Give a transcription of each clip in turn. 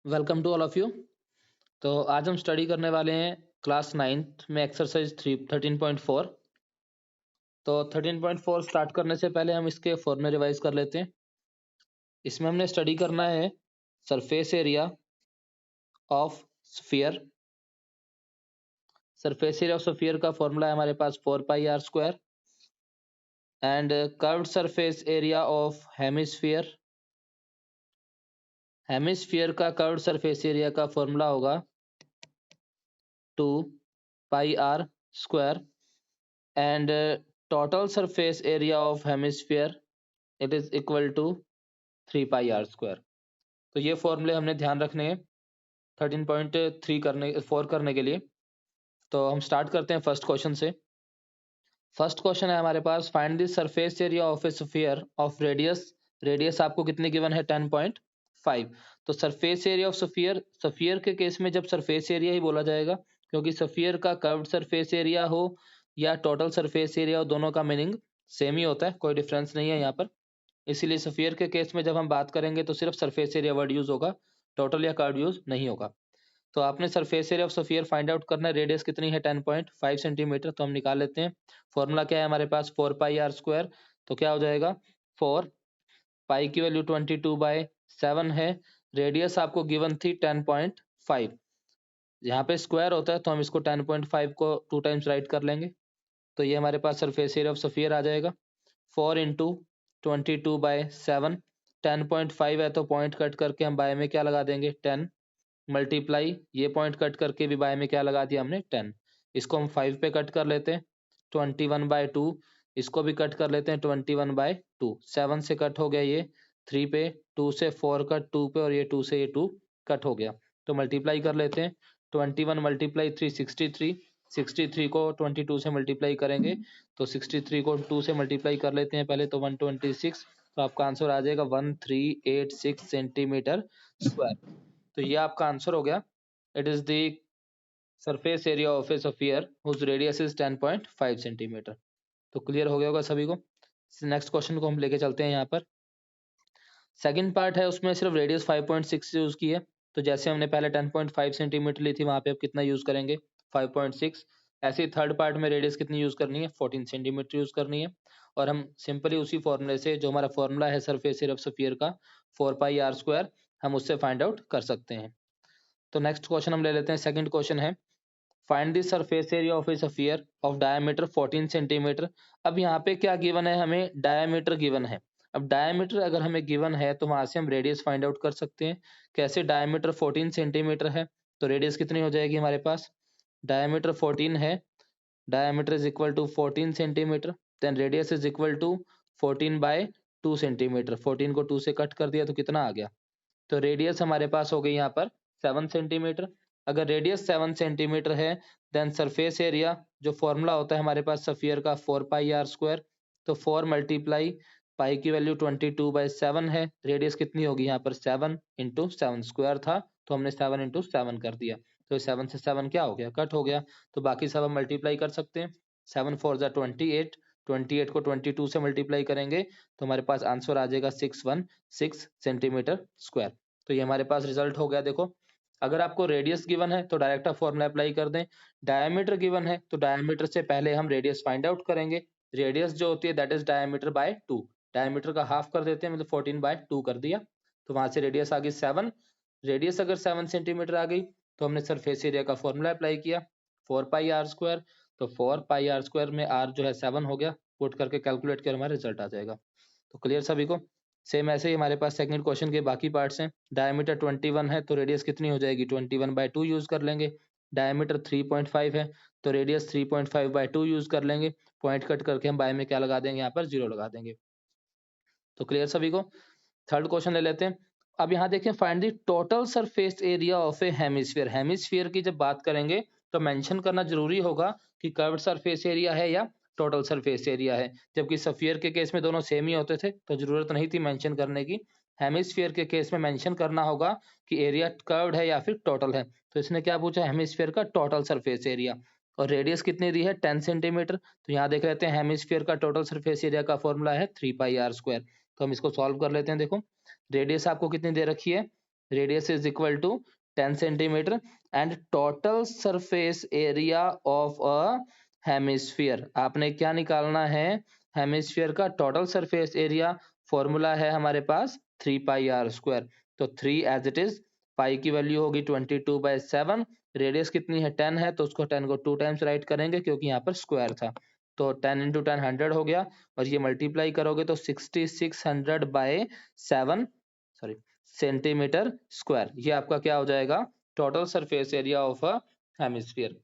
Welcome to all of you. तो आज हम स्टडी करने वाले हैं क्लास 9th में एक्सरसाइज 13.4। तो 13.4 स्टार्ट करने से पहले हम इसके फॉर्मूले रिवाइज कर लेते हैं। इसमें हमने स्टडी करना है surface area of sphere. Surface area of sphere का फॉर्मूला है हमारे पास 4πr² and curved surface area of hemisphere. Hemisphere का कर्व्ड सरफेस एरिया का फॉर्मूला होगा 2πr² and total surface area of hemisphere it is equal to 3πr²। तो ये फॉर्मूले हमने ध्यान रखने हैं 13.4 करने के लिए। तो हम स्टार्ट करते हैं फर्स्ट क्वेश्चन से। फर्स्ट क्वेश्चन है हमारे पास, find the surface area of a sphere of radius आपको कितनी गिवन है 10.5। तो सरफेस एरिया ऑफ स्फीयर के केस में जब सरफेस एरिया ही बोला जाएगा, क्योंकि स्फीयर का कर्व्ड सरफेस एरिया हो या टोटल सरफेस एरिया हो, दोनों का मीनिंग सेम ही होता है, कोई डिफरेंस नहीं है यहाँ पर। इसीलिए स्फीयर के केस में जब हम बात करेंगे तो सिर्फ सरफेस एरिया वर्ड यूज होगा, टोटल या कर्व्ड यूज नहीं होगा। तो आपने surface area of sphere find out करना है। रेडियस कितनी है 10.5 सेंटीमीटर। तो हम निकाल लेते हैं। फॉर्मूला क्या है हमारे पास 4πr²। तो क्या हो जाएगा 4 पाई की वैल्यू 22/7 है। रेडियस आपको गिवन थी 10.5। यहाँ पे स्क्वायर होता है तो हम इसको 10.5 को 2 टाइम्स राइट कर लेंगे। तो ये हमारे पास सरफेस एरिया ऑफ स्फीयर आ जाएगा 4 इंटू 22/7। 10.5 है तो पॉइंट कट करके हम बाय में क्या लगा देंगे 10 मल्टीप्लाई, ये पॉइंट कट करके भी बाय में क्या लगा दिया हमने 10। इसको हम 5 पे कट कर लेते हैं 21/2। इसको भी कट कर लेते हैं 21/2। 7 से कट हो गया ये 3 पे, 2 से 4 कट 2 पे, और ये 2 से ये 2 कट हो गया। तो मल्टीप्लाई कर लेते हैं 21 मल्टीप्लाई 3 63। 63 को 22 से मल्टीप्लाई करेंगे तो 63 को 2 से मल्टीप्लाई कर लेते हैं पहले, तो 126। तो आपका आंसर आ जाएगा 1386 सेंटीमीटर स्क्वायर। तो ये आपका आंसर हो गया। It is the surface area of a sphere whose radius is 10.5 centimetre. तो क्लियर हो गया होगा सभी को। नेक्स्ट क्वेश्चन को हम लेके चलते हैं यहाँ पर। सेकंड पार्ट है, उसमें सिर्फ रेडियस 5.6 यूज की है। तो जैसे हमने पहले 10.5 सेंटीमीटर ली थी, वहां पे अब कितना यूज करेंगे 5.6। ऐसे ही थर्ड पार्ट में रेडियस कितनी यूज करनी है 14 सेंटीमीटर यूज करनी है। और हम सिंपली उसी फॉर्मूले से, जो हमारा फॉर्मूला है सरफेस एरिया ऑफ स्फीयर का 4πr², हम उससे फाइंड आउट कर सकते हैं। तो नेक्स्ट क्वेश्चन हम ले लेते हैं। सेकंड क्वेश्चन है, find the surface area of a sphere of diameter 14 centimetre. अब यहाँ पे क्या गिवन है, हमें डायमीटर गिवन है। अब डायमीटर अगर हमें गिवन है तो वहां से हम रेडियस फाइंड आउट कर सकते हैं। कैसे, डायमीटर 14 सेंटीमीटर है तो रेडियस कितनी हो जाएगी हमारे पास, डायमीटर 14 है, diameter is equal to 14 centimetre, then radius is equal to 14/2 centimetre. 14 को 2 से कट कर दिया तो कितना आ गया, तो रेडियस हमारे पास हो गई यहाँ पर 7 सेंटीमीटर। अगर रेडियस 7 सेंटीमीटर है, देन सरफेस एरिया जो फॉर्मूला होता है हमारे पास स्फीयर का 4πr²। तो 4 मल्टीप्लाई पाई की वैल्यू 22/7 है। रेडियस कितनी होगी यहाँ पर 7 इंटू 7, स्क्वायर था तो हमने 7 इंटू 7 कर दिया। तो 7 से 7 क्या हो गया, कट हो गया। तो बाकी सब हम मल्टीप्लाई कर सकते हैं। 7 4 जा 28, 28 को 22 से मल्टीप्लाई करेंगे तो हमारे पास आंसर आ जाएगा 616 सेंटीमीटर स्क्वायर। तो ये हमारे पास रिजल्ट हो गया। देखो, अगर आपको रेडियस गिवन है तो डायरेक्ट आप फॉर्मूला अप्लाई कर दें। डायमीटर गिवन है तो डायमीटर से पहले हम रेडियस फाइंड आउट करेंगे। रेडियस जो होती है that is diameter by 2। Diameter का हाफ कर देते हैं, मतलब 14/2 कर दिया। तो वहां से रेडियस आ गई 7। रेडियस अगर 7 सेंटीमीटर आ गई तो हमने सरफेस एरिया का फॉर्मूला अप्लाई किया 4πr²। तो 4πr² में r जो है 7 हो गया, पुट करके कैलकुलेट कर हमारा रिजल्ट आ जाएगा। तो क्लियर सभी को। सेम ऐसे ही हमारे पास सेकंड क्वेश्चन के बाकी पार्ट्स हैं। डायमीटर 21 है तो रेडियस कितनी हो जाएगी 21/2 यूज कर लेंगे। डायमीटर 3.5 है तो रेडियस 3.5/2 यूज कर लेंगे। पॉइंट कट करके हम बाय में क्या लगा देंगे, यहाँ पर 0 लगा देंगे। तो क्लियर सभी को। थर्ड क्वेश्चन ले लेते हैं। अब यहाँ देखें, find the total surface area of A hemisphere. Hemisphere की जब बात करेंगे तो मेंशन करना जरूरी होगा कि कर्व्ड सरफेस एरिया है या टोटल सरफेस एरिया है। जबकि स्फीयर के केस में दोनों सेम ही होते थे तो जरूरत नहीं थी मेंशन करने की। हेमिस्फीयर के केस में मेंशन करना होगा कि एरिया कर्व्ड है या फिर टोटल है। तो इसने क्या पूछा, हेमिस्फीयर का टोटल सरफेस एरिया, और रेडियस कितनी दी है 10 सेंटीमीटर। तो यहाँ देख लेते हैं, हेमिस्फीयर का टोटल सरफेस एरिया का फॉर्मूला है 3πr²। तो हम इसको सॉल्व कर लेते हैं। देखो, रेडियस आपको कितनी दे रखी है, radius is equal to 10 centimetre and total surface area of a hemisphere. आपने क्या निकालना है, हेमिस्फीयर का टोटल सरफेस एरिया। फॉर्मूला है हमारे पास 3πr²। तो 3 एज इट इज, पाई की वैल्यू होगी 22/7, रेडियस कितनी है 10 है, तो उसको 10 को 2 टाइम्स राइट करेंगे क्योंकि यहाँ पर स्क्वायर था। तो 10 इंटू 10 100 हो गया, और ये मल्टीप्लाई करोगे तो 6600/7 सॉरी सेंटीमीटर स्क्वायर, ये आपका क्या हो जाएगा, total surface area of a hemisphere.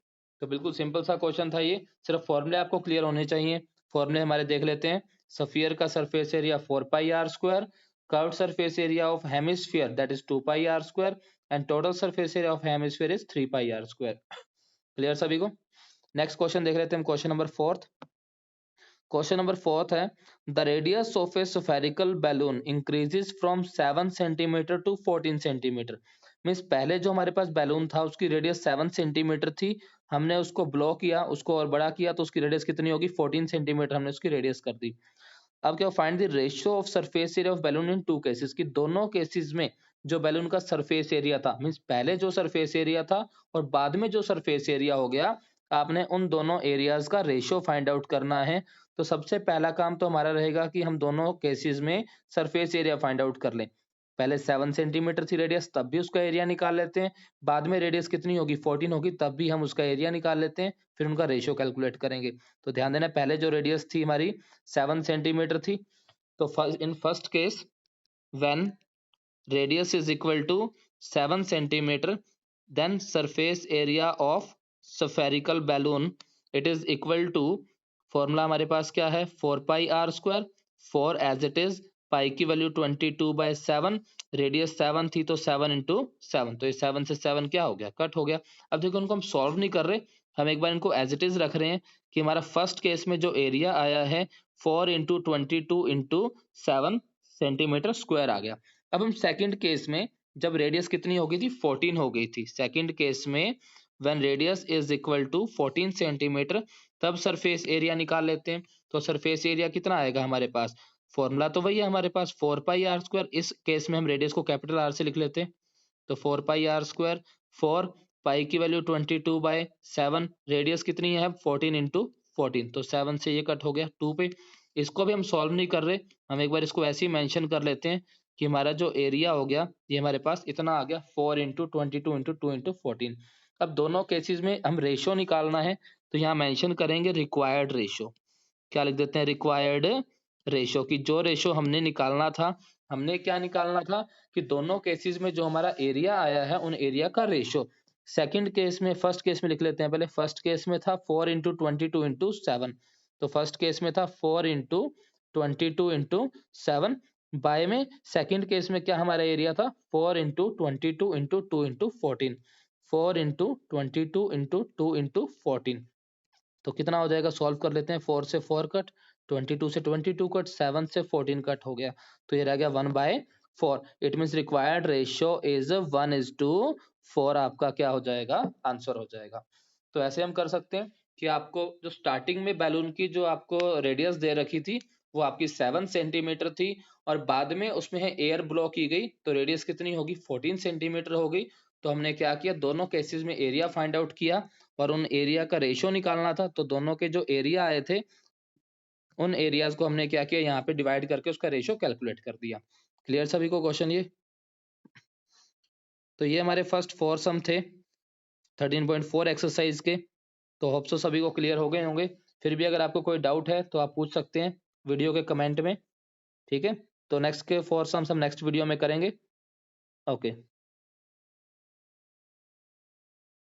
तो बिल्कुल सिंपल सा क्वेश्चन था ये, सिर्फ फॉर्मूले आपको क्लियर होने चाहिए। फॉर्मूले हमारे देख लेते हैं। स्फीयर का surface area 4πr², curved surface area of hemisphere that is 2πr², and total surface area of hemisphere is 3πr²। Clear सभी को? नेक्स्ट क्वेश्चन देख लेते हैं, क्वेश्चन नंबर 4। क्वेश्चन नंबर 4 है, the radius of a spherical balloon increases from 7 centimetre to 14 centimetre. Means पहले जो हमारे पास balloon था उसकी रेडियस 7 सेंटीमीटर थी, हमने उसको ब्लो किया, उसको और बड़ा किया, तो उसकी रेडियस कितनी होगी, 14 सेंटीमीटर हमने उसकी रेडियस कर दी। अब क्या, find the ratio of surface area of balloon in two cases, की दोनों केसेस में जो बैलून का सरफेस एरिया था, मीन्स पहले जो सरफेस एरिया था और बाद में जो सरफेस एरिया हो गया, आपने उन दोनों एरियाज का रेशियो फाइंड आउट करना है। तो सबसे पहला काम तो हमारा रहेगा कि हम दोनों केसेस में सरफेस एरिया फाइंड आउट कर लें। पहले 7 सेंटीमीटर थी रेडियस, तब भी उसका एरिया निकाल लेते हैं। बाद में रेडियस कितनी होगी, 14 होगी, तब भी हम उसका एरिया निकाल लेते हैं, फिर उनका रेशियो कैलकुलेट करेंगे। तो ध्यान देना, पहले जो रेडियस थी हमारी 7 सेंटीमीटर थी, तो in first case when radius is equal to 7 centimeter, then surface area of spherical balloon it is equal to, formula हमारे पास क्या है, 4πr², 4 एज इट इज, पाई की वैल्यू 22/7, रेडियस 7 थी तो 7 इंटू 7, तो ये 7 से 7 क्या हो गया, कट हो गया। अब देखो इनको हम सॉल्व नहीं कर रहे, हम एक बार इनको एज इट इज रख रहे हैं कि हमारा फर्स्ट केस में जो एरिया आया है 4 इंटू 22/7 सेंटीमीटर स्क्वायर आ गया। अब हम सेकंड केस में, जब रेडियस कितनी हो गई थी, 14 हो गई थी, सेकंड केस में when radius is equal to 14 centimetre, तब सरफेस एरिया निकाल लेते हैं। तो सरफेस एरिया कितना आएगा हमारे पास, फॉर्मूला तो वही है हमारे पास 4πr², इस केस में हम रेडियस को कैपिटल आर से लिख लेते हैं। तो 4πr², 4 पाई की वैल्यू 22/7, रेडियस कितनी है 14 इंटू 14, तो 7 से ये कट हो गया 2 पे। इसको भी हम सॉल्व नहीं कर रहे, हम एक बार इसको ऐसे ही मेंशन कर लेते हैं कि हमारा जो एरिया हो गया ये हमारे पास इतना आ गया 4 इंटू 22/2 इंटू 2 इंटू 14। अब दोनों केसेस में हम रेशियो निकालना है, तो यहाँ मेंशन करेंगे रिक्वायर्ड रेशियो। क्या लिख देते हैं, रिक्वायर्ड रेशियो, की जो रेशियो हमने निकालना था, हमने क्या निकालना था कि दोनों केसेस में जो हमारा एरिया आया है उन एरिया का रेशियो। सेकंड केस में, फर्स्ट केस में लिख लेते हैं पहले, फर्स्ट केस में था 4 इंटू 22/7, तो फर्स्ट केस में था 4 इंटू 22/7, बाय में सेकंड केस में क्या हमारा एरिया था 4 इंटू 22/2 इंटू 14, 4 इंटू 22/2 इंटू 14। तो कितना हो जाएगा, सॉल्व कर लेते हैं, 4 से 4 कट, 22 से 22 कट, 7 से 14 कट हो गया, तो ये रह गया 1/4। It means required ratio is 1:4, आपका क्या हो जाएगा, आंसर हो जाएगा। तो ऐसे हम कर सकते हैं कि आपको जो स्टार्टिंग में बैलून की जो आपको रेडियस दे रखी थी वो आपकी 7 सेंटीमीटर थी, और बाद में उसमें है एयर ब्लॉक की गई तो रेडियस कितनी होगी 14 सेंटीमीटर हो गई। तो हमने क्या किया, दोनों केसेस में एरिया फाइंड आउट किया और उन एरिया का रेशियो निकालना था, तो दोनों के जो एरिया आए थे उन एरियाज को हमने क्या किया, यहाँ पे डिवाइड करके उसका रेशियो कैलकुलेट कर दिया। क्लियर सभी को क्वेश्चन ये? तो ये हमारे फर्स्ट 4 सम थे 13.4 एक्सरसाइज के। तो होप सो सभी को क्लियर हो गए होंगे। फिर भी अगर आपको कोई डाउट है तो आप पूछ सकते हैं वीडियो के कमेंट में, ठीक है। तो नेक्स्ट के 4 सम्स हम नेक्स्ट वीडियो में करेंगे। ओके।